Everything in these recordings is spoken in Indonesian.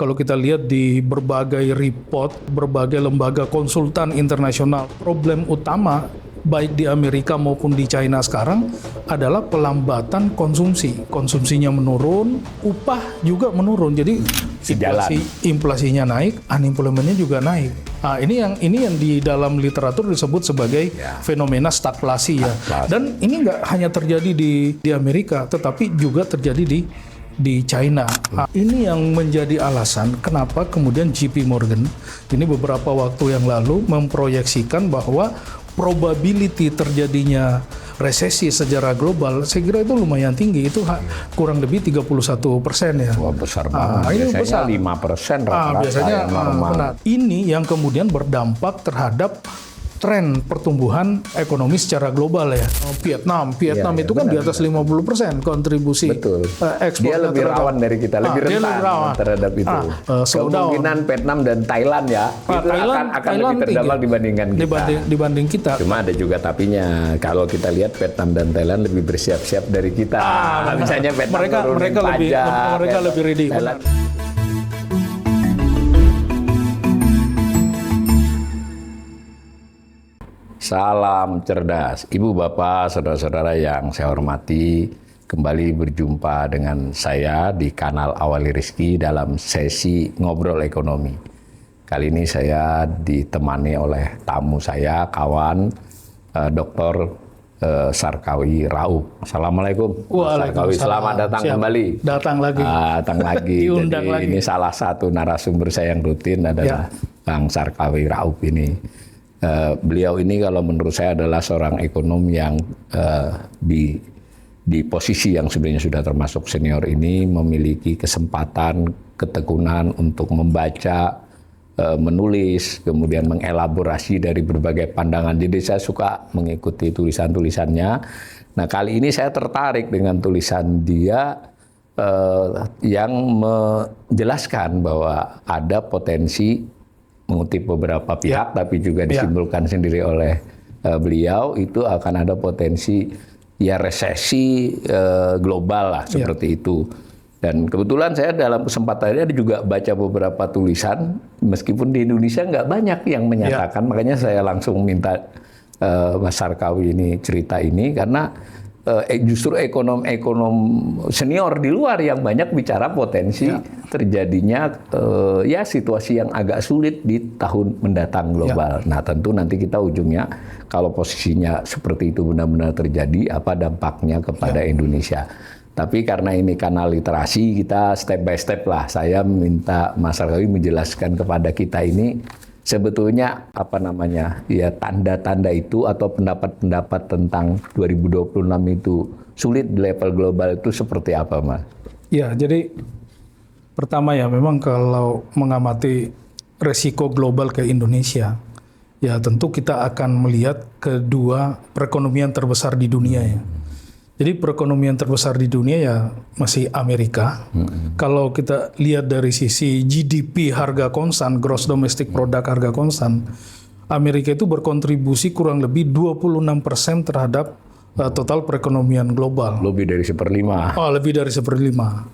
kalau kita lihat di berbagai report, berbagai lembaga konsultan internasional, problem utama baik di Amerika maupun di China sekarang adalah pelambatan konsumsi. Konsumsinya menurun, upah juga menurun. Jadi inflasinya naik, unemployment-nya juga naik. Nah, ini yang di dalam literatur disebut sebagai fenomena stagflasi ya. Dan ini nggak hanya terjadi di Amerika, tetapi juga terjadi di China. Nah, ini yang menjadi alasan kenapa kemudian JP Morgan ini beberapa waktu yang lalu memproyeksikan bahwa probability terjadinya resesi secara global, saya kira itu lumayan tinggi, itu kurang lebih 31% ya. Wah, besar banget. Ini biasanya besar. 5% rata-rata biasanya yang normal. Ini yang kemudian berdampak terhadap tren pertumbuhan ekonomi secara global ya. Vietnam itu kan di atas 50% kontribusi ekspor. Dia lebih rawan dari kita, lebih rentan terhadap itu. Kemungkinan Vietnam dan Thailand ya, itu akan lebih terdampak dibandingkan kita. Dibanding kita. Cuma ada juga tapinya, kalau kita lihat Vietnam dan Thailand lebih bersiap-siap dari kita. Misalnya Vietnam mereka lebih ready. Salam cerdas, Ibu Bapak, saudara-saudara yang saya hormati, kembali berjumpa dengan saya di kanal Awali Rizki dalam sesi Ngobrol Ekonomi. Kali ini saya ditemani oleh tamu saya, kawan, Dr. Sarkawi Raup. Assalamualaikum, Sarkawi. Selamat datang kembali. Datang lagi. Jadi lagi. Ini salah satu narasumber saya yang rutin adalah Bang Sarkawi Raup ini. Beliau ini kalau menurut saya adalah seorang ekonom yang di posisi yang sebenarnya sudah termasuk senior ini memiliki kesempatan, ketekunan untuk membaca, menulis, kemudian mengelaborasi dari berbagai pandangan. Jadi saya suka mengikuti tulisan-tulisannya. Nah, kali ini saya tertarik dengan tulisan dia yang menjelaskan bahwa ada potensi, mengutip beberapa pihak, tapi juga disimpulkan sendiri oleh beliau, itu akan ada potensi resesi global lah, seperti itu. Dan kebetulan saya dalam kesempatan ini juga baca beberapa tulisan, meskipun di Indonesia nggak banyak yang menyatakan, makanya saya langsung minta Mas Sarkawi ini cerita ini, karena justru ekonom-ekonom senior di luar yang banyak bicara potensi terjadinya situasi yang agak sulit di tahun mendatang global. Nah, tentu nanti kita ujungnya kalau posisinya seperti itu benar-benar terjadi, apa dampaknya kepada Indonesia. Tapi karena ini kanal literasi, kita step by step lah. Saya minta Mas Sarkawi menjelaskan kepada kita ini sebetulnya tanda-tanda itu atau pendapat-pendapat tentang 2026 itu sulit di level global itu seperti apa, Mas? Ya, jadi pertama ya memang kalau mengamati resiko global ke Indonesia, ya tentu kita akan melihat kedua perekonomian terbesar di dunia ya. Jadi perekonomian terbesar di dunia ya masih Amerika. Kalau kita lihat dari sisi GDP harga konstan, Gross Domestic Product harga konstan, Amerika itu berkontribusi kurang lebih 26% terhadap total perekonomian global. Lebih dari 1/5. Oh, lebih dari 1/5.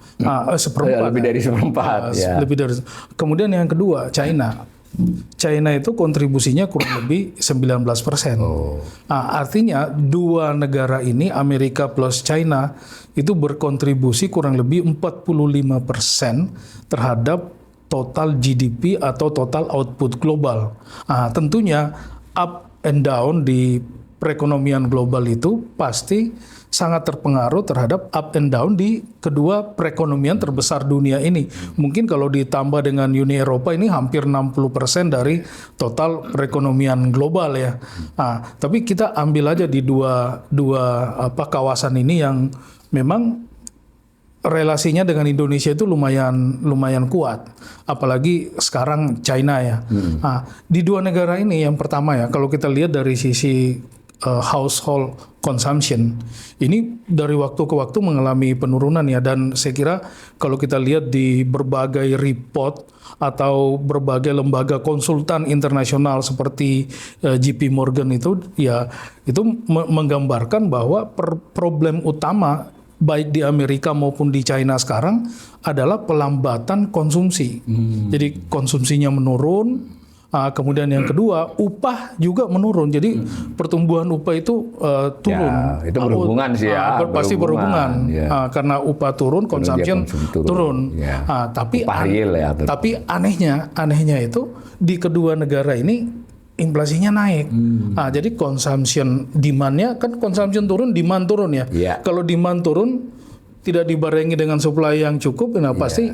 Seperempat. Lebih dari 1/4. Lebih dari. Kemudian yang kedua, China itu kontribusinya kurang lebih 19%. Artinya dua negara ini, Amerika plus China, itu berkontribusi kurang lebih 45% terhadap total GDP atau total output global. Tentunya up and down di perekonomian global itu pasti sangat terpengaruh terhadap up and down di kedua perekonomian terbesar dunia ini. Mungkin kalau ditambah dengan Uni Eropa ini hampir 60% dari total perekonomian global ya. Tapi kita ambil aja di dua kawasan ini yang memang relasinya dengan Indonesia itu lumayan kuat, apalagi sekarang China ya. Di dua negara ini yang pertama ya, kalau kita lihat dari sisi household consumption ini dari waktu ke waktu mengalami penurunan ya, dan saya kira kalau kita lihat di berbagai report atau berbagai lembaga konsultan internasional seperti JP Morgan itu ya itu menggambarkan bahwa problem utama baik di Amerika maupun di China sekarang adalah pelambatan konsumsi. Jadi konsumsinya menurun. Kemudian yang kedua, upah juga menurun. Jadi pertumbuhan upah itu turun. Ya, itu berhubungan sih ya. Pasti berhubungan. Ya. Karena upah turun, consumption turun. Ya. Tapi upah real ya. Tapi anehnya itu di kedua negara ini inflasinya naik. Jadi consumption demand-nya kan consumption turun, demand turun ya. Ya. Kalau demand turun tidak dibarengi dengan supply yang cukup, pasti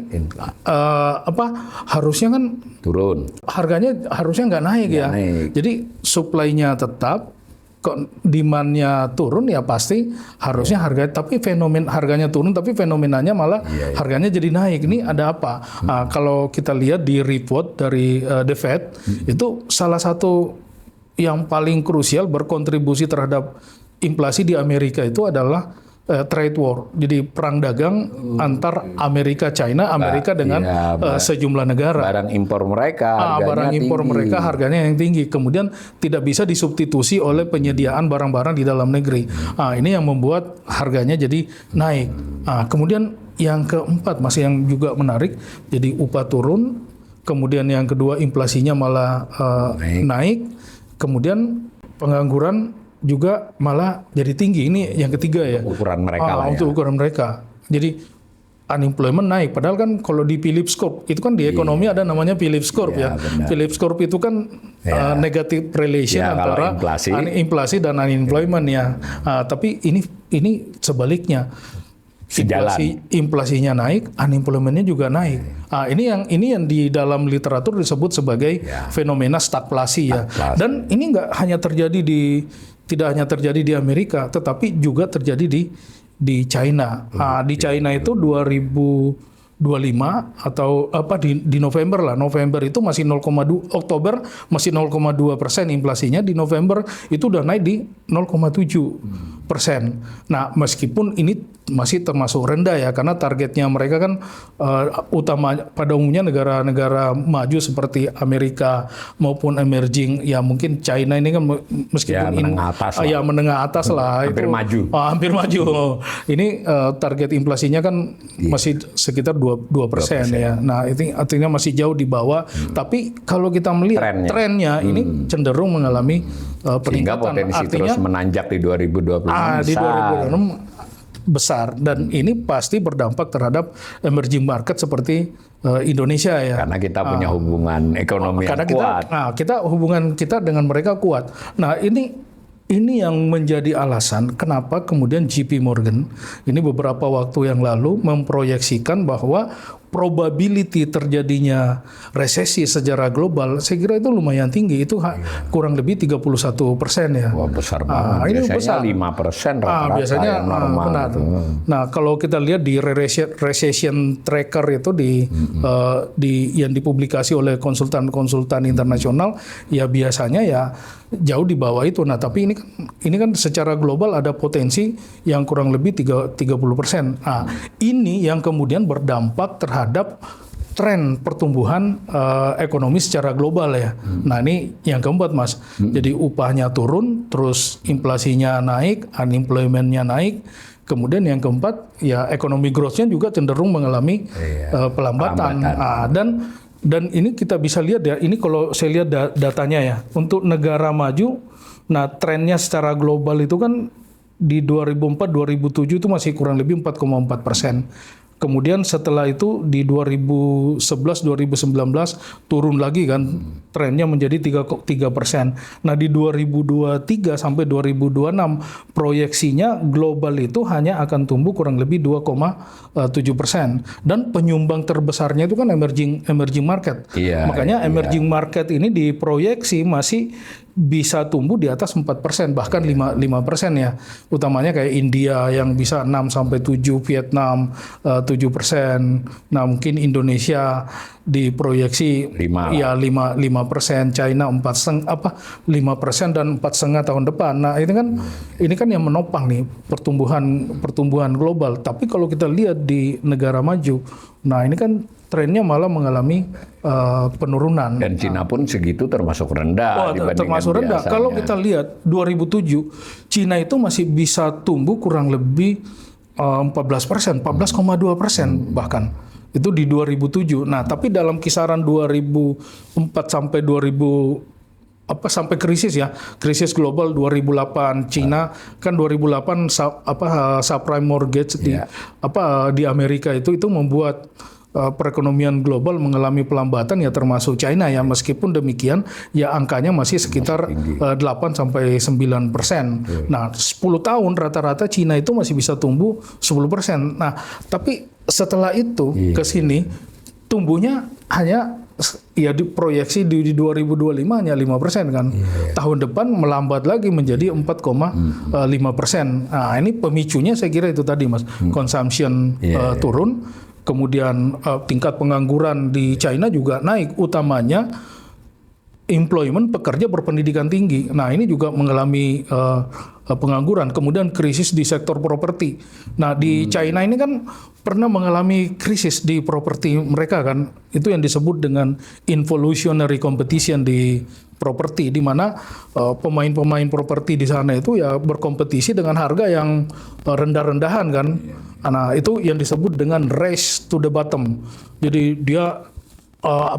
harusnya kan turun. Harganya harusnya nggak naik ya. Naik. Jadi supply-nya tetap, demand-nya turun ya pasti harusnya tapi harganya turun tapi fenomenanya malah harganya jadi naik. Ini ada apa? Kalau kita lihat di report dari The Fed itu salah satu yang paling krusial berkontribusi terhadap inflasi di Amerika itu adalah trade war. Jadi perang dagang antar Amerika China, Amerika dengan sejumlah negara. Barang impor mereka mereka harganya yang tinggi. Kemudian tidak bisa disubstitusi oleh penyediaan barang-barang di dalam negeri. Ini yang membuat harganya jadi naik. Kemudian yang keempat masih yang juga menarik, jadi upah turun. Kemudian yang kedua inflasinya malah naik. Kemudian pengangguran juga malah jadi tinggi. Ini yang ketiga ya. Ukuran mereka untuk ukuran mereka. Jadi unemployment naik. Padahal kan kalau di Phillips Curve itu kan di ekonomi ada namanya Phillips Curve ya. Phillips Curve itu kan negative relation antara inflasi dan unemployment ya. Tapi ini sebaliknya. Inflasinya naik, unemployment-nya juga naik. Ini yang di dalam literatur disebut sebagai fenomena stagflasi ya. Dan ini tidak hanya terjadi di Amerika, tetapi juga terjadi di China. Di China itu 2025 atau di November lah. November itu masih 0,2, Oktober masih 0,2% inflasinya. Di November itu udah naik di 0,7%. Nah, meskipun ini masih termasuk rendah ya, karena targetnya mereka kan pada umumnya negara-negara maju seperti Amerika maupun emerging ya, mungkin China ini kan meskipun menengah atas lah, hampir itu maju. Hampir maju. Ini target inflasinya kan masih sekitar 2% ya. Nah, itu artinya masih jauh di bawah. Tapi kalau kita melihat trennya ini cenderung mengalami peningkatan. Sehingga potensi artinya, terus menanjak di 2026 di 2026 besar, dan ini pasti berdampak terhadap emerging market seperti Indonesia ya. Karena kita punya hubungan ekonomi yang kuat. Hubungan kita dengan mereka kuat. Nah, ini yang menjadi alasan kenapa kemudian JP Morgan ini beberapa waktu yang lalu memproyeksikan bahwa probability terjadinya resesi secara global, saya kira itu lumayan tinggi. Itu kurang lebih 31% ya. Wah, besar banget. Ini biasanya besar. 5% rata-rata biasanya yang normal. Benar. Nah, kalau kita lihat di recession tracker itu yang dipublikasi oleh konsultan-konsultan internasional, ya biasanya ya jauh di bawah itu. Nah, tapi ini kan secara global ada potensi yang kurang lebih 30%. Nah, ini yang kemudian berdampak terhadap tren pertumbuhan ekonomi secara global ya. Nah, ini yang keempat, Mas. Jadi upahnya turun, terus inflasinya naik, unemployment-nya naik. Kemudian yang keempat, ya ekonomi growth-nya juga cenderung mengalami pelambatan. Nah, dan ini kita bisa lihat ya, ini kalau saya lihat datanya ya, untuk negara maju, nah trennya secara global itu kan di 2004-2007 itu masih kurang lebih 4,4%. Kemudian setelah itu di 2011-2019 turun lagi kan, trennya menjadi 3%. Nah, di 2023 sampai 2026 proyeksinya global itu hanya akan tumbuh kurang lebih 2,7%. Dan penyumbang terbesarnya itu kan emerging market. Makanya emerging market ini diproyeksi masih bisa tumbuh di atas 4%, bahkan 5% ya. Utamanya kayak India yang bisa 6-7, Vietnam 7%. Nah, mungkin Indonesia diproyeksi 5%, China 5% dan 4,5 tahun depan. Nah, ini kan yang menopang nih pertumbuhan global. Tapi kalau kita lihat di negara maju, nah ini kan trennya malah mengalami penurunan. Dan Cina pun segitu termasuk rendah dibandingkan termasuk rendah. biasanya. Kalau kita lihat 2007, Cina itu masih bisa tumbuh kurang lebih 14%, 14,2% bahkan. Itu di 2007. Nah, tapi dalam kisaran 2004 sampai 2000 sampai krisis ya, krisis global 2008 Cina kan 2008 subprime mortgage di Amerika itu membuat perekonomian global mengalami pelambatan ya, termasuk China ya. Meskipun demikian ya angkanya masih sekitar 8 sampai 9%. Nah, 10 tahun rata-rata Cina itu masih bisa tumbuh 10%. Nah, tapi setelah itu ke sini tumbuhnya hanya ya diproyeksi di 2025 hanya 5% kan. Tahun depan melambat lagi menjadi 4,5%. Nah, ini pemicunya saya kira itu tadi Mas. Consumption turun, kemudian tingkat pengangguran di China juga naik, utamanya employment pekerja berpendidikan tinggi. Nah, ini juga mengalami pengangguran. Kemudian krisis di sektor properti. Nah, di China ini kan pernah mengalami krisis di properti mereka kan. Itu yang disebut dengan involutionary competition di properti, di mana pemain-pemain properti di sana itu ya berkompetisi dengan harga yang rendah-rendahan kan. Nah, itu yang disebut dengan race to the bottom. Jadi dia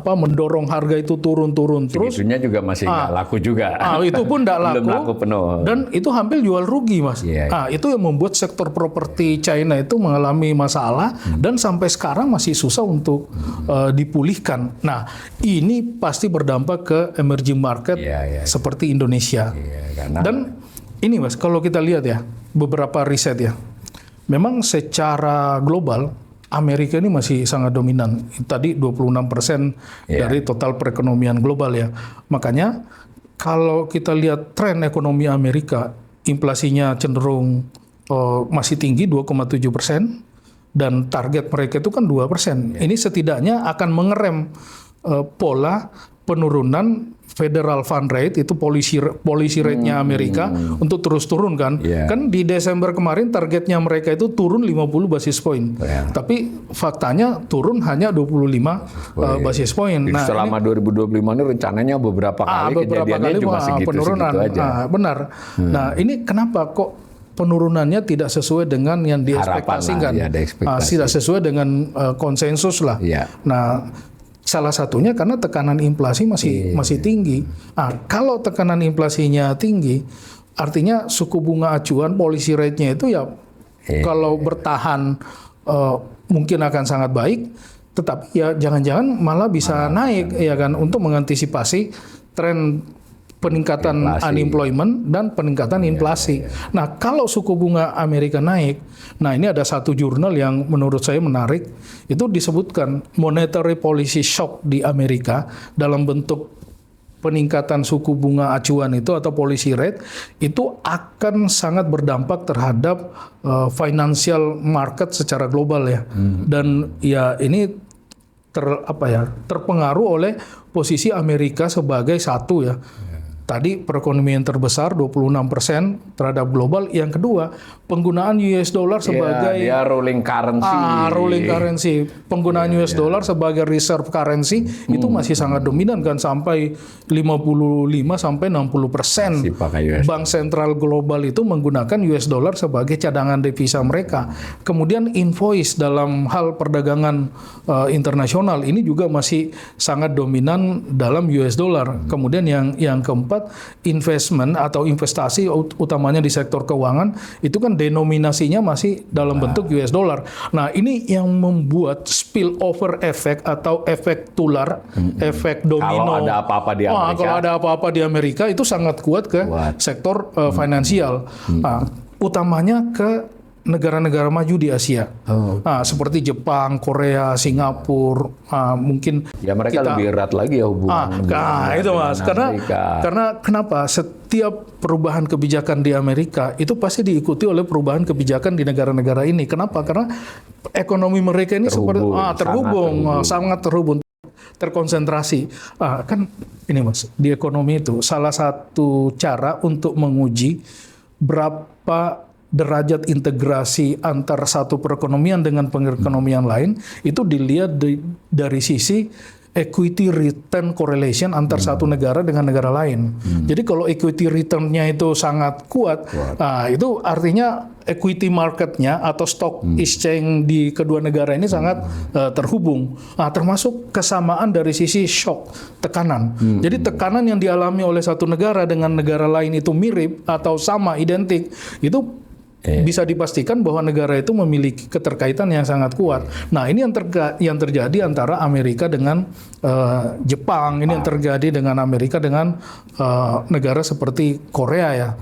mendorong harga itu turun terus. Segitunya juga masih nggak laku juga. Itu pun nggak laku. Belum laku penuh. Dan itu hampir jual rugi, Mas. Itu yang membuat sektor properti China itu mengalami masalah dan sampai sekarang masih susah untuk dipulihkan. Nah, ini pasti berdampak ke emerging market seperti Indonesia. Dan ini, Mas, kalau kita lihat ya beberapa riset ya, memang secara global Amerika ini masih sangat dominan. Tadi 26% dari total perekonomian global ya. Makanya kalau kita lihat tren ekonomi Amerika, inflasinya cenderung masih tinggi 2,7% dan target mereka itu kan 2%. Ini setidaknya akan mengerem pola penurunan Federal Fund Rate, itu policy rate-nya Amerika untuk terus turun kan. Kan di Desember kemarin targetnya mereka itu turun 50 basis point. Tapi faktanya turun hanya 25 basis point. Nah, selama 2025 ini rencananya beberapa kali kejadiannya cuma penurunan. Segitu aja. Benar. Nah, ini kenapa kok penurunannya tidak sesuai dengan yang diekspektasikan? Tidak sesuai dengan konsensus lah. Nah, salah satunya karena tekanan inflasi masih tinggi. Nah, kalau tekanan inflasinya tinggi, artinya suku bunga acuan policy rate-nya itu ya kalau bertahan mungkin akan sangat baik, tetapi ya jangan-jangan malah bisa naik ya kan, untuk mengantisipasi tren peningkatan unemployment dan peningkatan inflasi. Nah, kalau suku bunga Amerika naik, nah ini ada satu jurnal yang menurut saya menarik, itu disebutkan monetary policy shock di Amerika dalam bentuk peningkatan suku bunga acuan itu atau policy rate itu akan sangat berdampak terhadap financial market secara global ya. Dan ya ini terpengaruh oleh posisi Amerika sebagai satu ya. Tadi perekonomian terbesar 26% terhadap global. Yang kedua, penggunaan US dollar sebagai dia rolling currency. Penggunaan US dollar sebagai reserve currency itu masih sangat dominan kan, sampai 55 sampai 60%. Bank sentral global itu menggunakan US dollar sebagai cadangan devisa mereka. Kemudian invoice dalam hal perdagangan internasional ini juga masih sangat dominan dalam US dollar. Kemudian yang keempat, investment atau investasi utamanya di sektor keuangan itu kan denominasinya masih dalam bentuk US dollar. Nah, ini yang membuat spillover effect atau efek tular, efek domino. Kalau ada apa-apa di Amerika, itu sangat kuat ke sektor finansial. Utamanya ke negara-negara maju di Asia, seperti Jepang, Korea, Singapura, mungkin ya mereka lebih erat lagi ya hubungan. Itu Mas, karena kenapa setiap perubahan kebijakan di Amerika itu pasti diikuti oleh perubahan kebijakan di negara-negara ini. Kenapa? Karena ekonomi mereka ini sangat terhubung, terkonsentrasi. Kan ini Mas, di ekonomi itu salah satu cara untuk menguji berapa derajat integrasi antar satu perekonomian dengan perekonomian lain itu dilihat dari sisi equity return correlation antar satu negara dengan negara lain. Jadi kalau equity return-nya itu sangat kuat, nah, itu artinya equity market-nya atau stock exchange di kedua negara ini sangat terhubung. Nah, termasuk kesamaan dari sisi shock, tekanan. Jadi tekanan yang dialami oleh satu negara dengan negara lain itu mirip atau sama, identik, itu bisa dipastikan bahwa negara itu memiliki keterkaitan yang sangat kuat. Nah, ini yang terjadi antara Amerika dengan Jepang, ini yang terjadi dengan Amerika dengan negara seperti Korea ya.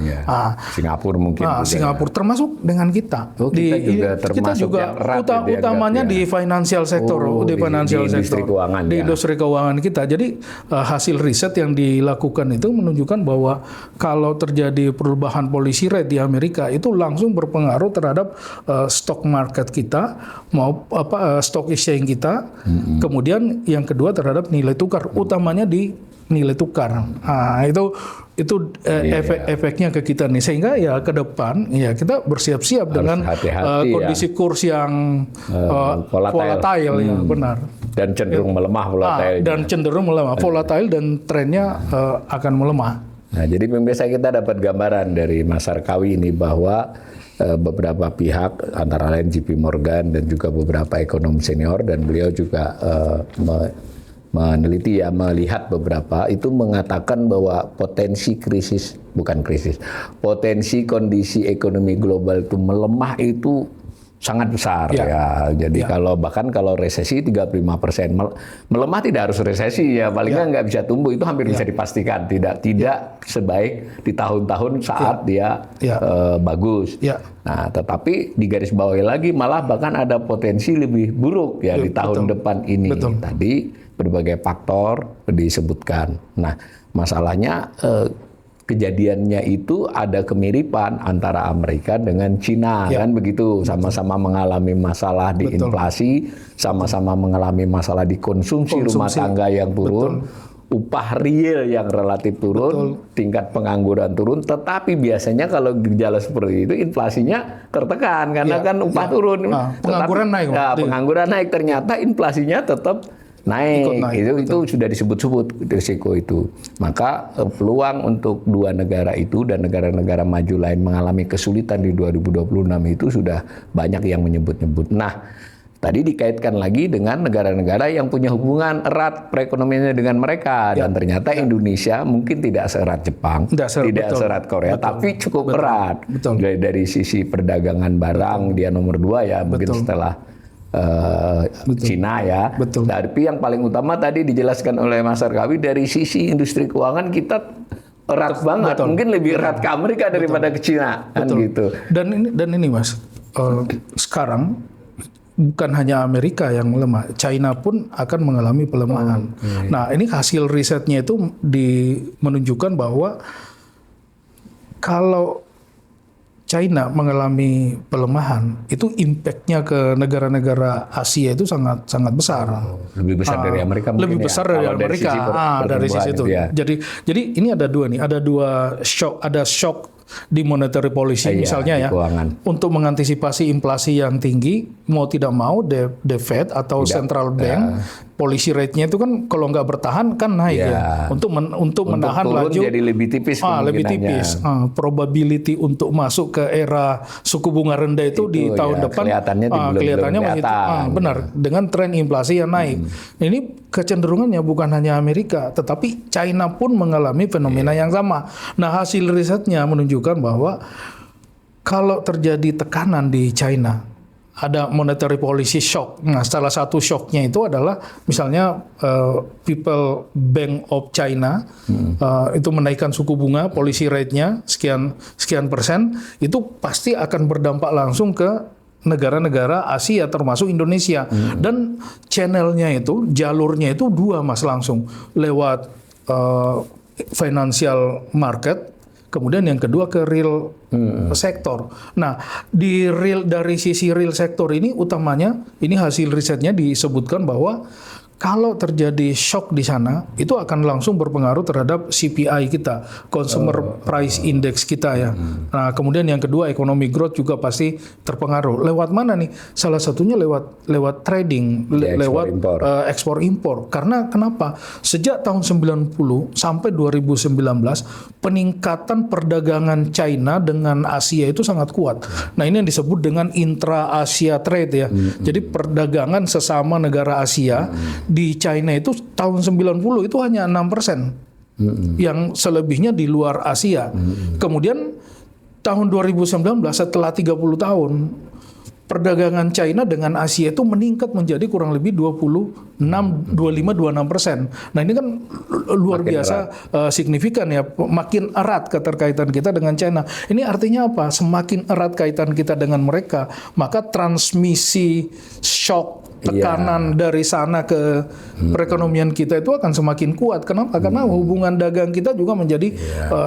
Singapura mungkin. Singapura termasuk dengan kita. Kita juga erat utamanya di financial sector, di financial sector, di industri keuangan kita. Jadi hasil riset yang dilakukan itu menunjukkan bahwa kalau terjadi perubahan policy rate di Amerika itu langsung berpengaruh terhadap stock market kita, stock exchange kita. Kemudian yang kedua terhadap nilai tukar, utamanya di nilai tukar. Nah, itu efeknya ke kita nih, sehingga ya ke depan ya kita bersiap-siap dengan kondisi kurs yang volatile ya, benar. Dan cenderung melemah volatile. Volatile dan trennya akan melemah. Nah, jadi pemirsa, kita dapat gambaran dari Mas Sarkawi ini bahwa beberapa pihak antara lain JP Morgan dan juga beberapa ekonom senior, dan beliau juga meneliti ya, melihat beberapa itu mengatakan bahwa potensi kondisi ekonomi global itu melemah itu sangat besar ya. Jadi bahkan kalau resesi 35%, melemah tidak harus resesi ya, paling nggak bisa tumbuh, itu hampir bisa dipastikan tidak sebaik di tahun-tahun saat dia bagus. Nah, tetapi di garis bawahi lagi malah bahkan ada potensi lebih buruk ya di tahun depan ini. Tadi berbagai faktor disebutkan. Nah, masalahnya kejadiannya itu ada kemiripan antara Amerika dengan Cina, kan begitu, sama-sama mengalami masalah di inflasi, sama-sama mengalami masalah di konsumsi rumah tangga yang turun, upah real yang relatif turun, tingkat pengangguran turun, tetapi biasanya kalau gejala seperti itu inflasinya tertekan karena kan upah turun, pengangguran naik. Pengangguran naik, ternyata inflasinya tetap naik. Itu sudah disebut-sebut risiko itu. Maka peluang untuk dua negara itu dan negara-negara maju lain mengalami kesulitan di 2026 itu sudah banyak yang menyebut-nyebut. Nah, tadi dikaitkan lagi dengan negara-negara yang punya hubungan erat perekonomiannya dengan mereka, dan ternyata Indonesia mungkin tidak seerat Jepang, tidak seerat Korea, tapi cukup erat. Dari sisi perdagangan barang dia nomor 2 ya, mungkin setelah Cina ya. Tapi yang paling utama tadi dijelaskan oleh Mas Sarkawi, dari sisi industri keuangan kita erat banget, mungkin lebih erat ke Amerika daripada ke Cina, kan gitu. Dan ini Mas, sekarang bukan hanya Amerika yang melemah, China pun akan mengalami pelemahan. Nah, ini hasil risetnya itu menunjukkan bahwa kalau China mengalami pelemahan, itu impact-nya ke negara-negara Asia itu sangat besar. Lebih besar dari Amerika mungkin. Lebih besar dari Amerika. Dari sisi itu. Ya. Jadi ini ada dua nih, ada shock di monetary policy misalnya ya, untuk mengantisipasi inflasi yang tinggi, mau tidak mau the Fed atau central bank policy rate-nya itu kan kalau nggak bertahan kan naik untuk menahan laju, jadi lebih tipis probability untuk masuk ke era suku bunga rendah itu di tahun depan kelihatannya masih benar dengan tren inflasi yang naik. Ini kecenderungannya bukan hanya Amerika, tetapi China pun mengalami fenomena yang sama. Nah, hasil risetnya menunjukkan bahwa kalau terjadi tekanan di China, ada monetary policy shock. Nah, salah satu shocknya itu adalah misalnya People Bank of China itu menaikkan suku bunga policy rate-nya sekian persen, itu pasti akan berdampak langsung ke negara-negara Asia termasuk Indonesia. Dan channelnya itu, jalurnya itu dua Mas, langsung lewat financial market, kemudian yang kedua ke real sektor. Nah, dari sisi real sektor ini utamanya, ini hasil risetnya disebutkan bahwa kalau terjadi shock di sana, itu akan langsung berpengaruh terhadap CPI kita, Consumer Price Index kita ya. Nah, kemudian yang kedua ekonomi growth juga pasti terpengaruh. Lewat mana nih? Salah satunya lewat trading, lewat ekspor impor. Karena kenapa? Sejak tahun 90 sampai 2019 peningkatan perdagangan China dengan Asia itu sangat kuat. Nah, ini yang disebut dengan intra-Asia trade ya. Jadi perdagangan sesama negara Asia di China itu tahun 90 itu hanya 6%. Yang selebihnya di luar Asia. Kemudian tahun 2019 setelah 30 tahun perdagangan China dengan Asia itu meningkat menjadi kurang lebih 25-26%. Nah, ini kan luar biasa signifikan ya, makin erat keterkaitan kita dengan China. Ini artinya apa? Semakin erat kaitan kita dengan mereka, maka transmisi shock tekanan dari sana ke perekonomian kita itu akan semakin kuat. Kenapa? Karena hubungan dagang kita juga menjadi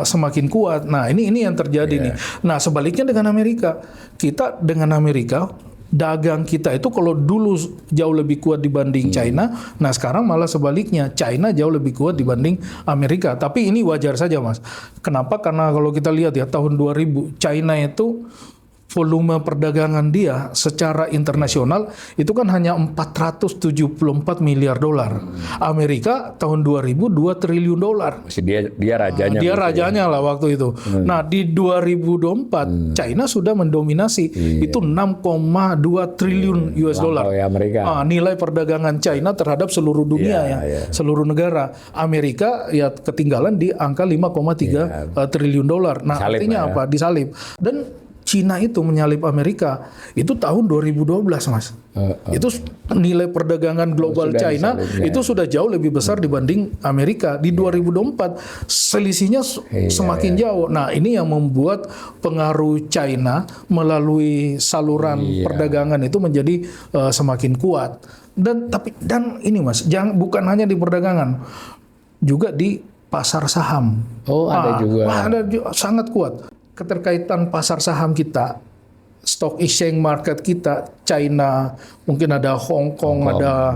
semakin kuat. Nah, ini yang terjadi nih. Nah, sebaliknya dengan Amerika. Kita dengan Amerika, dagang kita itu kalau dulu jauh lebih kuat dibanding China, nah sekarang malah sebaliknya. China jauh lebih kuat dibanding Amerika. Tapi ini wajar saja, Mas. Kenapa? Karena kalau kita lihat ya, tahun 2000 China itu volume perdagangan dia secara internasional itu kan hanya 474 miliar dolar. Amerika tahun 2000 2 triliun dolar. Dia rajanya. Dia rajanya lah waktu itu. Nah, di 2024 China sudah mendominasi itu 6,2 triliun US dollar. Nilai perdagangan China terhadap seluruh dunia seluruh negara. Amerika ya ketinggalan di angka 5,3 triliun dolar. Nah, artinya apa? Disalip. Dan Cina itu menyalip Amerika itu tahun 2012, Mas. Itu nilai perdagangan global China itu sudah jauh lebih besar dibanding Amerika. Di 2024 selisihnya semakin jauh. Nah, ini yang membuat pengaruh China melalui saluran perdagangan itu menjadi semakin kuat. Dan ini, Mas, bukan hanya di perdagangan, juga di pasar saham. Ada juga. Ada sangat kuat. Keterkaitan pasar saham kita, stock exchange market kita, China, mungkin ada Hong Kong, ada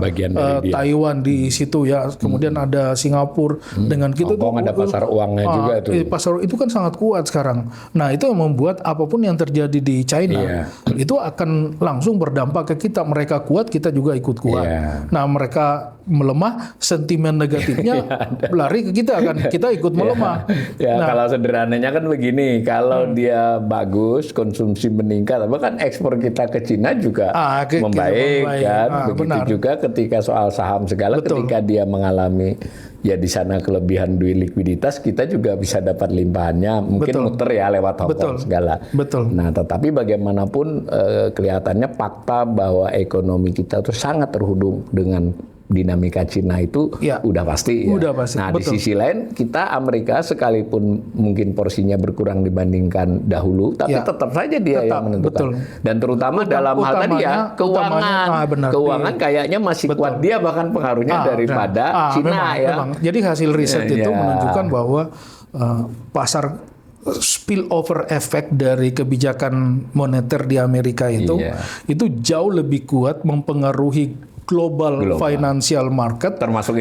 Taiwan di situ ya, kemudian ada Singapura dengan kita tuh ada pasar uangnya juga tuh. Pasar itu kan sangat kuat sekarang. Nah, itu yang membuat apapun yang terjadi di China itu akan langsung berdampak ke kita. Mereka kuat, kita juga ikut kuat. Nah, mereka melemah, sentimen negatifnya lari ke kita kan, kita ikut melemah. Kalau sederhananya kan begini, kalau dia bagus, konsumsi meningkat, bahkan ekspor kita ke Cina juga membaik kan. Begitu juga ketika soal saham segala, ketika dia mengalami ya di sana kelebihan duit likuiditas, kita juga bisa dapat limpahannya, mungkin muter ya lewat Hongkong segala. Nah, tetapi bagaimanapun kelihatannya fakta bahwa ekonomi kita itu sangat terhubung dengan dinamika Cina itu udah pasti. Nah, di sisi lain kita Amerika sekalipun mungkin porsinya berkurang dibandingkan dahulu, tapi tetap saja dia yang menentukan. Dan terutama dalam hal tadi ya keuangan kayaknya masih kuat dia, bahkan pengaruhnya daripada Cina memang. Jadi hasil riset itu menunjukkan bahwa pasar spillover effect dari kebijakan moneter di Amerika itu jauh lebih kuat mempengaruhi global financial market termasuk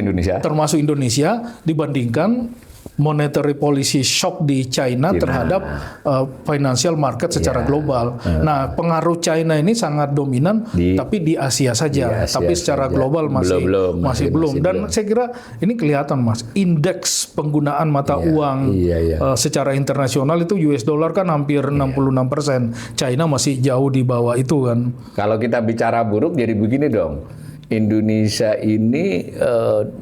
Indonesia dibandingkan monetary policy shock di China terhadap financial market secara global. Nah, pengaruh China ini sangat dominan tapi di Asia saja, tapi secara global masih belum. Dan saya kira ini kelihatan, Mas, indeks penggunaan mata uang secara internasional itu US dollar kan hampir 66%. China masih jauh di bawah itu kan. Kalau kita bicara buruk jadi begini dong. Indonesia ini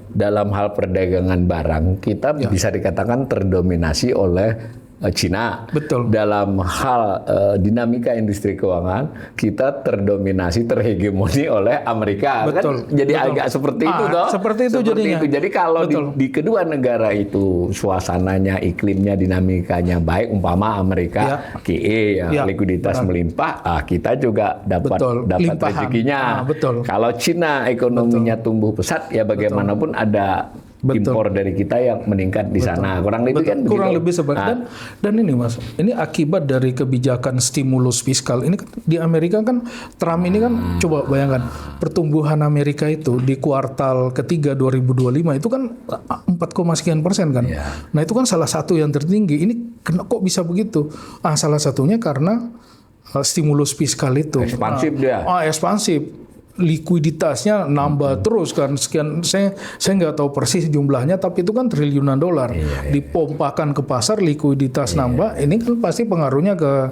dalam hal perdagangan barang kita bisa dikatakan terdominasi oleh Cina. Dalam hal dinamika industri keuangan kita terdominasi, terhegemoni oleh Amerika. Kan jadi agak seperti itu toh. Seperti itu jadinya. Jadi kalau di kedua negara itu suasananya, iklimnya, dinamikanya baik, umpama Amerika QE likuiditas melimpah, kita juga dapat rezekinya. Kalau Cina ekonominya tumbuh pesat, ya bagaimanapun ada impor dari kita yang meningkat di sana. Kurang lebih kan kurang begitu. lebih seperti dan ini Mas, ini akibat dari kebijakan stimulus fiskal. Ini kan di Amerika kan Trump ini kan coba bayangkan pertumbuhan Amerika itu di kuartal ketiga 2025 itu kan 4, sekian persen kan. Nah, itu kan salah satu yang tertinggi. Ini kok bisa begitu? Salah satunya karena stimulus fiskal itu. Ekspansif dia. Ekspansif. Likuiditasnya nambah terus kan, sekian saya nggak tahu persis jumlahnya, tapi itu kan triliunan dolar dipompakan ke pasar, likuiditas nambah, ini kan pasti pengaruhnya ke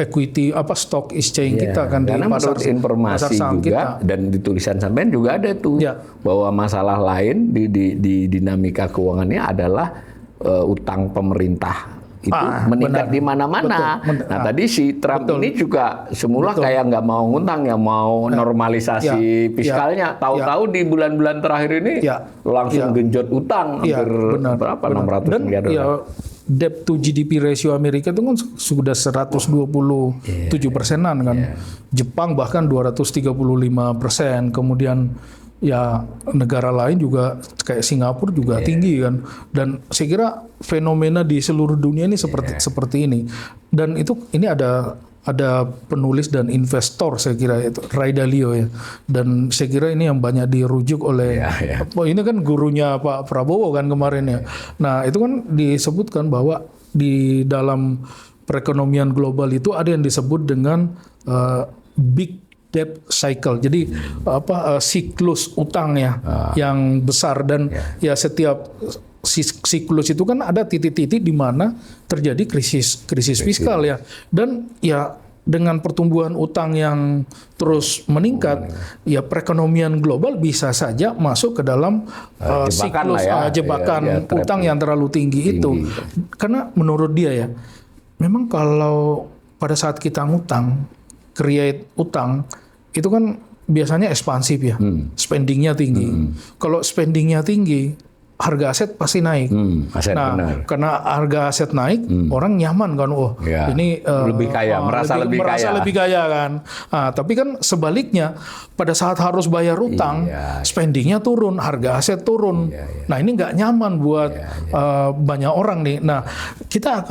equity stock exchange kita kan. Karena di pasar informasi saham juga kita. dan di tulisan sampean juga ada tuh bahwa masalah lain di dinamika keuangannya adalah utang pemerintah itu meningkat di mana-mana. Nah, tadi si Trump ini juga semula kayak nggak mau ngutang, yang mau normalisasi fiskalnya. Tahu-tahu di bulan-bulan terakhir ini langsung genjot utang hampir berapa? 600 miliar dolar. Debt to GDP ratio Amerika itu kan sudah 127%-an kan. Jepang bahkan 235%. Kemudian negara lain juga kayak Singapura juga tinggi kan, dan saya kira fenomena di seluruh dunia ini seperti ini. Dan ini ada penulis dan investor, saya kira itu Ray Dalio ya, dan saya kira ini yang banyak dirujuk oleh ini kan gurunya Pak Prabowo kan kemarin ya. Nah, itu kan disebutkan bahwa di dalam perekonomian global itu ada yang disebut dengan big debt cycle. Jadi siklus utang yang besar, dan setiap siklus itu kan ada titik-titik di mana terjadi krisis fiskal ya. Dan dengan pertumbuhan utang yang terus meningkat, perekonomian global bisa saja masuk ke dalam siklus jebakan utang yang terlalu tinggi itu. Karena menurut dia memang kalau pada saat kita ngutang, create utang, itu kan biasanya ekspansif ya, spendingnya tinggi. Kalau spendingnya tinggi, harga aset pasti naik. Karena harga aset naik, orang nyaman kan, ini lebih kaya, merasa lebih kaya kan. Tapi kan sebaliknya, pada saat harus bayar utang, spendingnya turun, harga aset turun. Nah, ini nggak nyaman buat banyak orang nih. Nah, kita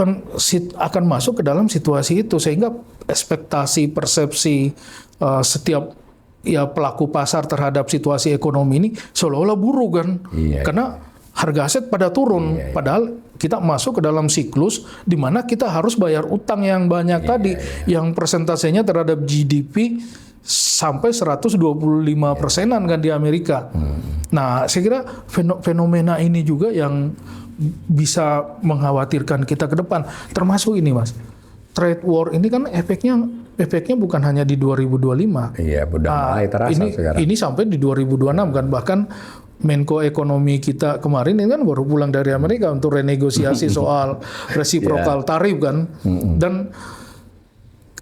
akan masuk ke dalam situasi itu, sehingga ekspektasi, persepsi setiap pelaku pasar terhadap situasi ekonomi ini seolah-olah buruk kan, karena harga aset pada turun, padahal kita masuk ke dalam siklus di mana kita harus bayar utang yang banyak tadi, yang persentasenya terhadap GDP sampai 125%-an kan di Amerika. Nah, saya kira fenomena ini juga yang bisa mengkhawatirkan kita ke depan, termasuk ini Mas. Trade war ini kan efeknya bukan hanya di 2025. Iya, udah mulai terasa sekarang. Ini sampai di 2026 kan, bahkan Menko Ekonomi kita kemarin ini kan baru pulang dari Amerika untuk renegosiasi soal reciprocal tarif kan. Dan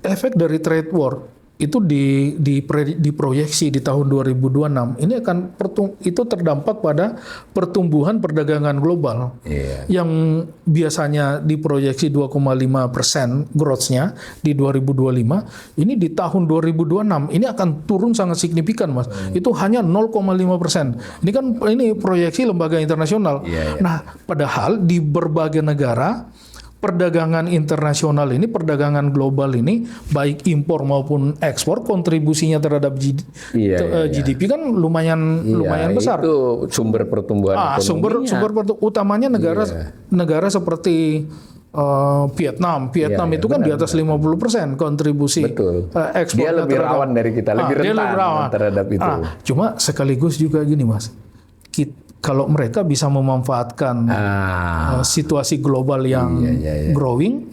efek dari trade war itu diproyeksi di tahun 2026 ini itu terdampak pada pertumbuhan perdagangan global yang biasanya diproyeksi 2,5% growth-nya di 2025, ini di tahun 2026 ini akan turun sangat signifikan Mas. Itu hanya 0,5%. Ini kan proyeksi lembaga internasional. Nah, padahal di berbagai negara perdagangan internasional ini, perdagangan global ini, baik impor maupun ekspor, kontribusinya terhadap GDP kan lumayan besar. Itu sumber pertumbuhan ekonominya. Sumber utamanya negara seperti Vietnam itu kan di atas 50% kontribusi ekspor. Dia lebih rawan dari kita, lebih rentan terhadap itu. Cuma sekaligus juga gini Mas, kalau mereka bisa memanfaatkan situasi global yang growing,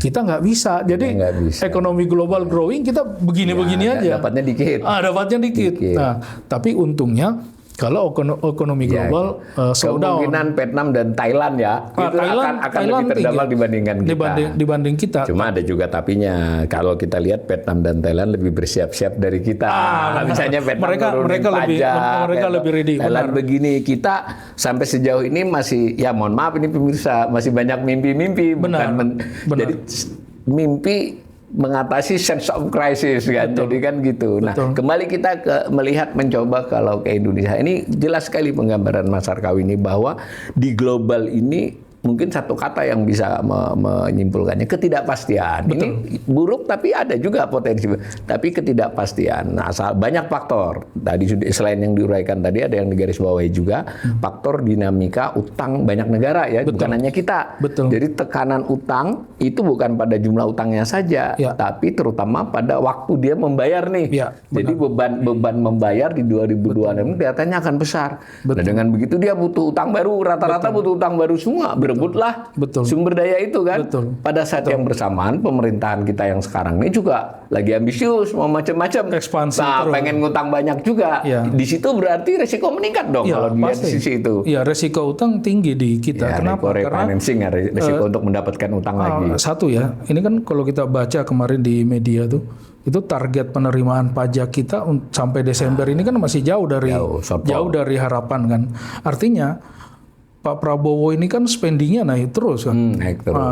kita nggak bisa. Jadi ekonomi global growing, kita begini-begini aja. Dapatnya dikit. Dapatnya dikit. Nah, tapi untungnya kalau ekonomi global slow down. Kemungkinan Vietnam dan Thailand itu akan lebih terdampak dibandingkan kita. Dibanding kita. Cuma ada juga tapinya. Kalau kita lihat Vietnam dan Thailand lebih bersiap-siap dari kita. Misalnya Vietnam mereka lebih ready. Thailand begini, kita sampai sejauh ini masih, mohon maaf ini pemirsa, masih banyak mimpi-mimpi. Benar. Jadi mimpi mengatasi sense of crisis kan. Jadi kan gitu. Nah, kembali kita melihat mencoba kalau ke Indonesia. Ini jelas sekali penggambaran Mas Sarkawi ini bahwa di global ini mungkin satu kata yang bisa menyimpulkannya, ketidakpastian. Ini buruk tapi ada juga potensi. Tapi ketidakpastian. Nah, banyak faktor. Tadi selain yang diuraikan tadi ada yang digarisbawahi juga faktor dinamika utang banyak negara ya, bukan hanya kita. Jadi tekanan utang itu bukan pada jumlah utangnya saja, tapi terutama pada waktu dia membayar nih. Jadi beban membayar di 2026 kelihatannya akan besar. Nah, dengan begitu dia butuh utang baru, rata-rata butuh utang baru semua. Berebutlah sumber daya itu kan. Pada saat yang bersamaan pemerintahan kita yang sekarang ini juga lagi ambisius mau macam-macam ekspansi. Nah, pengen ngutang banyak juga. Di situ berarti resiko meningkat dong kalau dilihat di sisi itu. Iya, resiko utang tinggi di kita. Kenapa? Karena resiko untuk mendapatkan utang lagi. Satu ya, ini kan kalau kita baca kemarin di media tuh, itu target penerimaan pajak kita sampai Desember ini kan masih jauh dari harapan kan. Artinya Pak Prabowo ini kan spendingnya naik terus kan,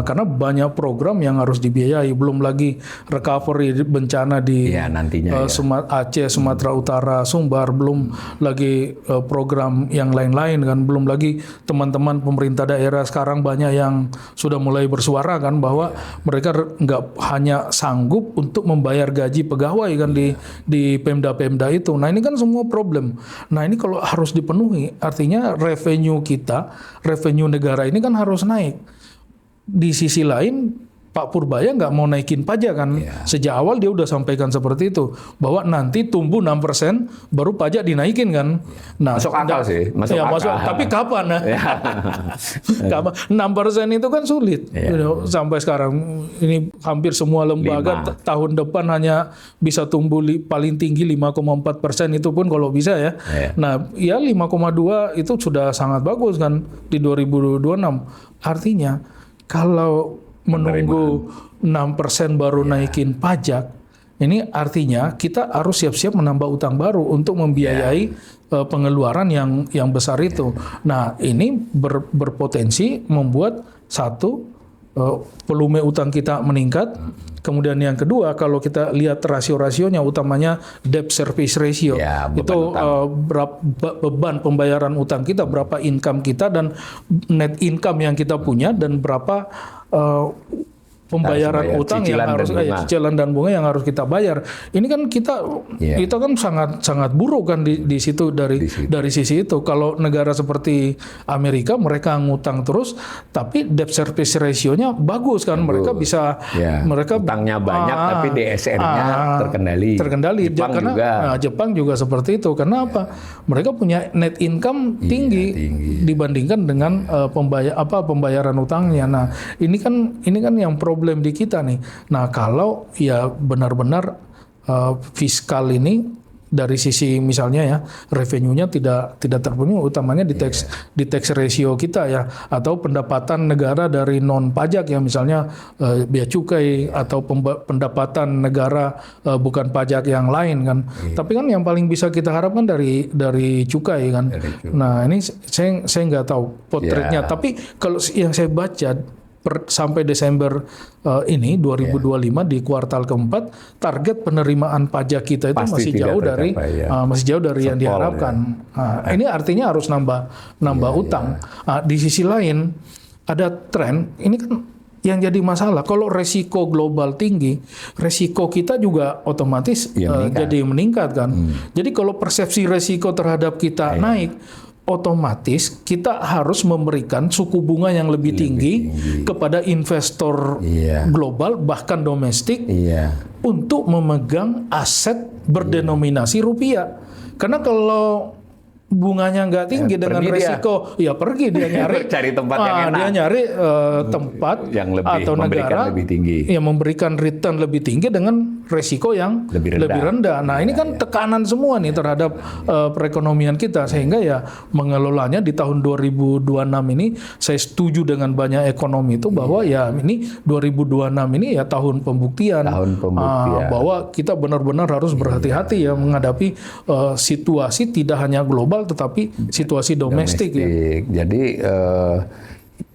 karena banyak program yang harus dibiayai, belum lagi recovery bencana di Aceh, Sumatera Utara, Sumbar, belum lagi program yang lain-lain kan, belum lagi teman-teman pemerintah daerah sekarang banyak yang sudah mulai bersuara kan bahwa mereka nggak hanya sanggup untuk membayar gaji pegawai kan di Pemda-Pemda itu. Nah ini kan semua problem. Nah ini kalau harus dipenuhi, artinya revenue negara ini kan harus naik. Di sisi lain Pak Purbaya nggak mau naikin pajak kan. Sejak awal dia udah sampaikan seperti itu, bahwa nanti tumbuh 6% baru pajak dinaikin kan. Nah, masuk akal sih. Masuk akal. Tapi kapan? 6% itu kan sulit. Sampai sekarang ini hampir semua lembaga tahun depan hanya bisa tumbuh paling tinggi 5,4% itu pun kalau bisa ya. Nah, ya 5,2 itu sudah sangat bagus kan di 2026. Artinya kalau menunggu 6% baru naikin pajak, ini artinya kita harus siap-siap menambah utang baru untuk membiayai pengeluaran yang besar itu. Nah, ini berpotensi membuat volume utang kita meningkat. Kemudian yang kedua, kalau kita lihat rasio-rasionya, utamanya debt service ratio, itu beban pembayaran utang kita, berapa income kita dan net income yang kita punya, dan berapa pembayaran utang yang harus cicilan dan bunga yang harus kita bayar. Ini kan kita kan sangat buruk kan di situ dari sisi itu. Kalau negara seperti Amerika, mereka ngutang terus tapi debt service ratio-nya bagus kan. Mereka bisa mereka utangnya banyak tapi DSR-nya terkendali. Jepang juga seperti itu. Karena apa? Mereka punya net income tinggi dibandingkan dengan pembayaran utangnya. Nah, ini kan yang problem di kita nih. Nah, kalau ya benar-benar fiskal ini dari sisi misalnya ya revenue-nya tidak terpenuhi, utamanya di tax ratio kita ya, atau pendapatan negara dari non pajak ya, misalnya bea cukai atau pendapatan negara bukan pajak yang lain kan. Tapi kan yang paling bisa kita harapkan dari cukai kan. Nah, ini saya nggak tahu potretnya. Tapi kalau yang saya baca sampai Desember ini 2025 di kuartal keempat, target penerimaan pajak kita itu masih jauh dari yang diharapkan. Ini artinya harus nambah utang. Di sisi lain ada tren, ini kan yang jadi masalah. Kalau resiko global tinggi, resiko kita juga otomatis jadi meningkat kan. Jadi kalau persepsi resiko terhadap kita naik, otomatis kita harus memberikan suku bunga yang lebih tinggi kepada investor global bahkan domestik untuk memegang aset berdenominasi rupiah. Karena kalau bunganya nggak tinggi dengan resiko, pergi dia nyari cari tempat yang enak. Dia nyari tempat yang lebih atau negara lebih tinggi, yang memberikan return lebih tinggi dengan resiko yang lebih rendah. Nah, ini kan tekanan semua nih terhadap perekonomian kita, sehingga ya mengelolanya di tahun 2026 ini saya setuju dengan banyak ekonomi itu bahwa ya ini 2026 ini ya tahun pembuktian. Bahwa kita benar-benar harus berhati-hati ya menghadapi situasi tidak hanya global tetapi situasi domestik. Ya. Jadi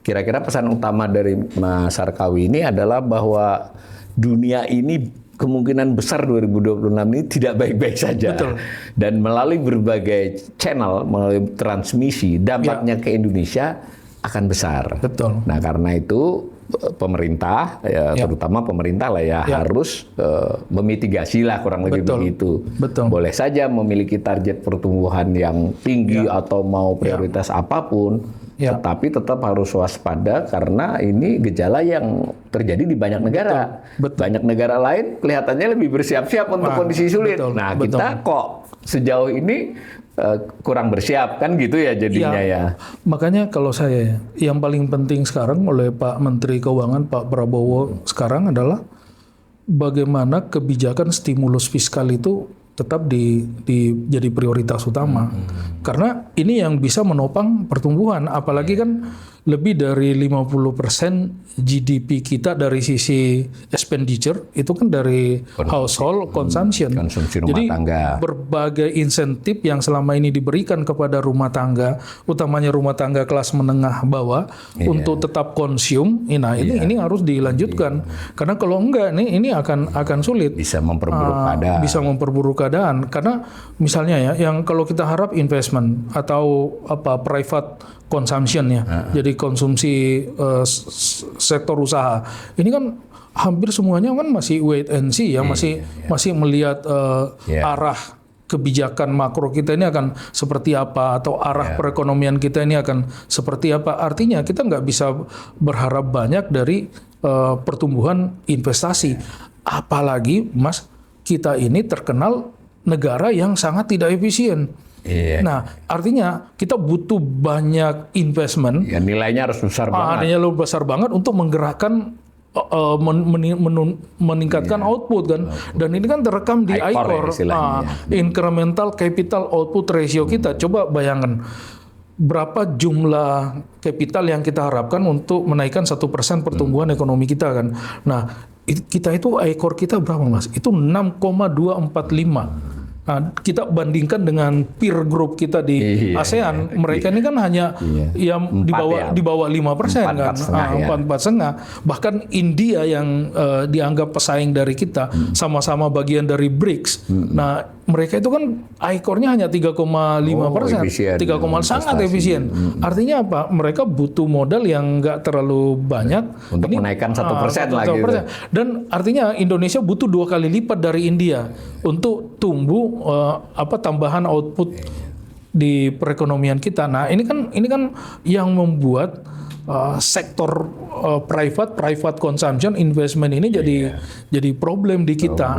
kira-kira pesan utama dari Mas Sarkawi ini adalah bahwa dunia ini kemungkinan besar 2026 ini tidak baik-baik saja. Betul. Dan melalui berbagai channel, melalui transmisi, dampaknya ke Indonesia akan besar. Betul. Nah, karena itu pemerintah, terutama pemerintah lah harus memitigasi lah kurang lebih begitu. Betul. Boleh saja memiliki target pertumbuhan yang tinggi atau mau prioritas apapun, tetapi tetap harus waspada karena ini gejala yang terjadi di banyak negara. Betul. Banyak negara lain kelihatannya lebih bersiap-siap untuk kondisi sulit. Nah, kita kok sejauh ini kurang bersiap kan gitu ya jadinya ya. Makanya kalau saya yang paling penting sekarang oleh Pak Menteri Keuangan Pak Prabowo sekarang adalah bagaimana kebijakan stimulus fiskal itu tetap jadi prioritas utama. Karena ini yang bisa menopang pertumbuhan, apalagi kan lebih dari 50% GDP kita dari sisi expenditure itu kan dari household consumption. Konsumsi rumah Jadi tangga. berbagai insentif yang selama ini diberikan kepada rumah tangga, utamanya rumah tangga kelas menengah bawah untuk tetap konsum. Nah, ini harus dilanjutkan. Karena kalau enggak ini akan sulit. Bisa memperburuk keadaan. Bisa memperburuk keadaan. Karena misalnya ya, yang kalau kita harap investment atau private consumption ya, jadi konsumsi sektor usaha. Ini kan hampir semuanya kan masih wait and see ya, masih melihat arah kebijakan makro kita ini akan seperti apa atau arah perekonomian kita ini akan seperti apa. Artinya kita nggak bisa berharap banyak dari pertumbuhan investasi. Apalagi Mas, kita ini terkenal negara yang sangat tidak efisien. Nah, artinya kita butuh banyak investment. Ya, nilainya harus besar banget. Nilainya besar banget untuk menggerakkan, meningkatkan output kan. Dan ini kan terekam di ICOR, incremental capital output ratio kita. Coba bayangkan berapa jumlah kapital yang kita harapkan untuk menaikkan 1% pertumbuhan ekonomi kita kan. Nah, kita itu ICOR kita berapa Mas? Itu 6,245. Nah, kita bandingkan dengan peer group kita di ASEAN, mereka ini kan hanya yang di bawah 5% kan, 4,5. Bahkan India yang dianggap pesaing dari kita, sama-sama bagian dari BRICS. Nah, mereka itu kan ICOR-nya hanya 3,5%, 3, sangat efisien. Artinya apa? Mereka butuh modal yang nggak terlalu banyak untuk menaikkan 1% lagi. Dan artinya Indonesia butuh 2 kali lipat dari India untuk tumbuh tambahan output di perekonomian kita. Nah, ini kan yang membuat sektor private consumption investment ini jadi problem di kita.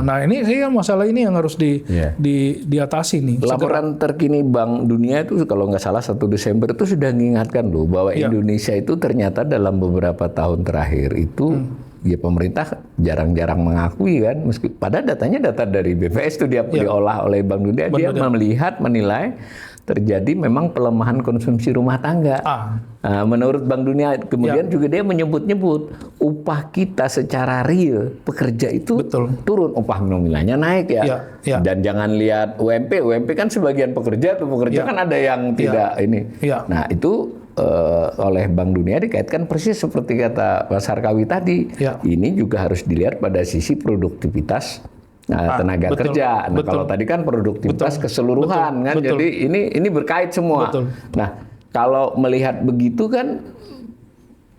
Nah, ini saya masalah ini yang harus diatasi nih. Laporan terkini Bank Dunia itu kalau nggak salah 1 Desember itu sudah mengingatkan loh bahwa Indonesia itu ternyata dalam beberapa tahun terakhir itu pemerintah jarang-jarang mengakui kan, padahal datanya data dari BPS itu diolah oleh Bank Dunia, dia menilai terjadi memang pelemahan konsumsi rumah tangga. Menurut Bank Dunia kemudian juga dia menyebut-nyebut upah kita secara real pekerja itu turun, upah nominalnya naik dan jangan lihat UMP kan sebagian pekerja kan ada yang tidak ini. Nah, itu oleh Bank Dunia dikaitkan persis seperti kata Mas Harkawi tadi. Ini juga harus dilihat pada sisi produktivitas tenaga kerja. Nah, kalau tadi kan produktivitas keseluruhan kan. Jadi ini berkait semua. Nah, kalau melihat begitu kan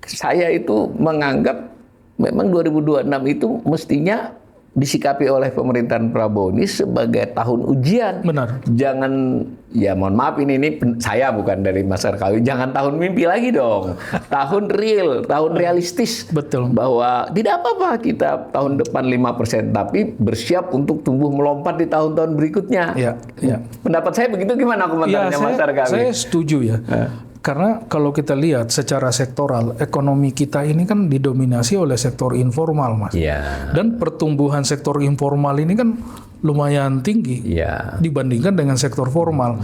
saya itu menganggap memang 2026 itu mestinya disikapi oleh pemerintahan Prabowo ini sebagai tahun ujian. Benar. Jangan, ya mohon maaf ini saya bukan dari Mas Harkawi, jangan tahun mimpi lagi dong. Tahun real, tahun realistis. Betul. Bahwa tidak apa-apa kita tahun depan 5%, tapi bersiap untuk tumbuh melompat di tahun-tahun berikutnya. Pendapat saya begitu, gimana komentarnya Mas Harkawi? Saya setuju ya. Karena kalau kita lihat secara sektoral, ekonomi kita ini kan didominasi oleh sektor informal, Mas. Dan pertumbuhan sektor informal ini kan lumayan tinggi dibandingkan dengan sektor formal.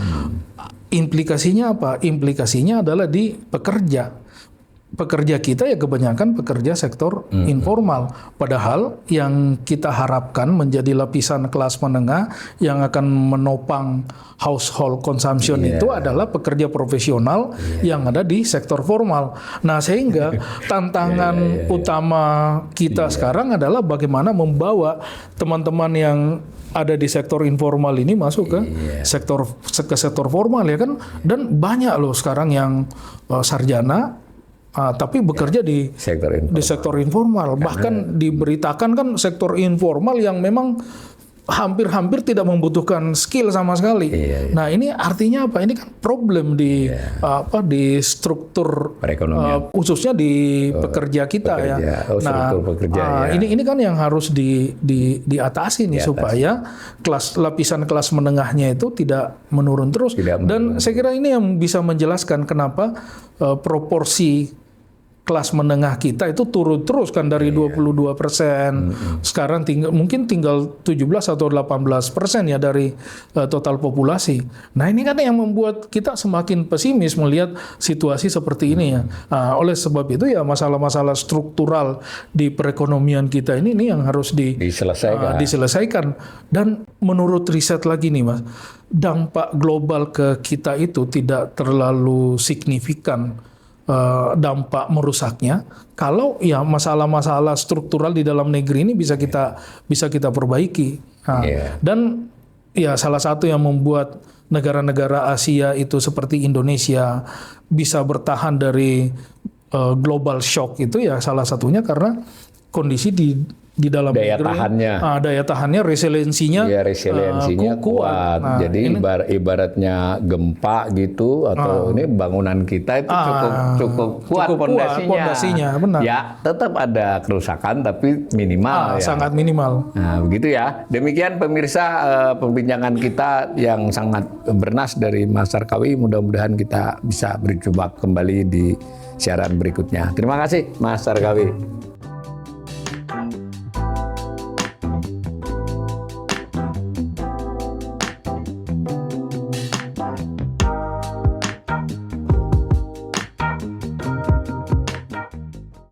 Implikasinya apa? Implikasinya adalah di pekerja. pekerja kita ya kebanyakan pekerja sektor informal. Padahal yang kita harapkan menjadi lapisan kelas menengah yang akan menopang household consumption itu adalah pekerja profesional yang ada di sektor formal. Nah, sehingga tantangan utama kita sekarang adalah bagaimana membawa teman-teman yang ada di sektor informal ini masuk ke sektor formal ya kan, dan banyak loh sekarang yang sarjana tapi bekerja di sektor informal. Bahkan diberitakan kan sektor informal yang memang hampir-hampir tidak membutuhkan skill sama sekali. Nah, ini artinya apa? Ini kan problem di di struktur perekonomian, khususnya di pekerja kita ya. Nah, ini kan yang harus diatasi nih supaya lapisan kelas menengahnya itu tidak menurun terus. Dan saya kira ini yang bisa menjelaskan kenapa proporsi kelas menengah kita itu turun terus kan dari 22%, sekarang mungkin tinggal 17 atau 18% ya dari total populasi. Nah, ini kan yang membuat kita semakin pesimis melihat situasi seperti ini ya. Oleh sebab itu ya masalah-masalah struktural di perekonomian kita ini yang harus diselesaikan. Dan menurut riset lagi nih Mas, dampak global ke kita itu tidak terlalu signifikan dampak merusaknya kalau ya masalah-masalah struktural di dalam negeri ini bisa kita perbaiki. Dan ya salah satu yang membuat negara-negara Asia itu seperti Indonesia bisa bertahan dari global shock itu ya salah satunya karena kondisi di dalam daya negeri, tahannya resiliensinya kuat. Nah, jadi ibaratnya gempa gitu atau ini bangunan kita itu cukup kuat pondasinya. Benar. Ya, tetap ada kerusakan tapi minimal ya. Sangat minimal. Nah, begitu ya. Demikian pemirsa perbincangan kita yang sangat bernas dari Mas Sarkawi. Mudah-mudahan kita bisa berjumpa kembali di siaran berikutnya. Terima kasih Mas Sarkawi.